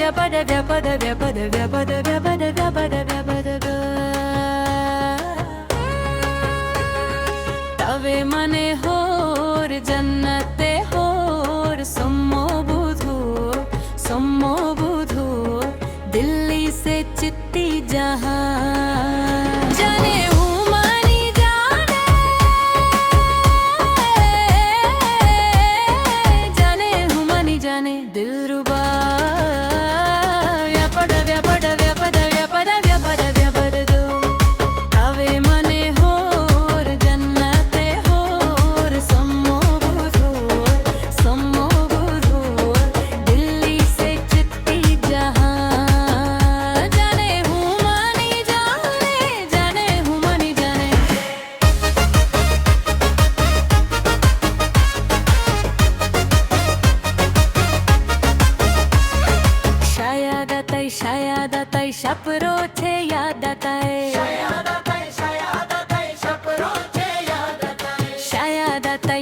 व्यापद व्यापद व्यापद व्यापद व्यापद व्यापद व्यापद तवे मने होर जन्नते होर सम्मो बुधू दिल्ली से चित्ती जहां जाने हूँ मानी जाने दिलरुबा व्यापद व्यापद व्यापद व्यापद व्यापद व्यापद दो तवे मने होर जन्नते होर सम्मो बुधू दिल्ली से चित्ती जहां जाने हूँ मानी जाने हूँ मानी जाने शायद आताई शपरो छे याद आताई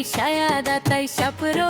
शायद आताई शपरो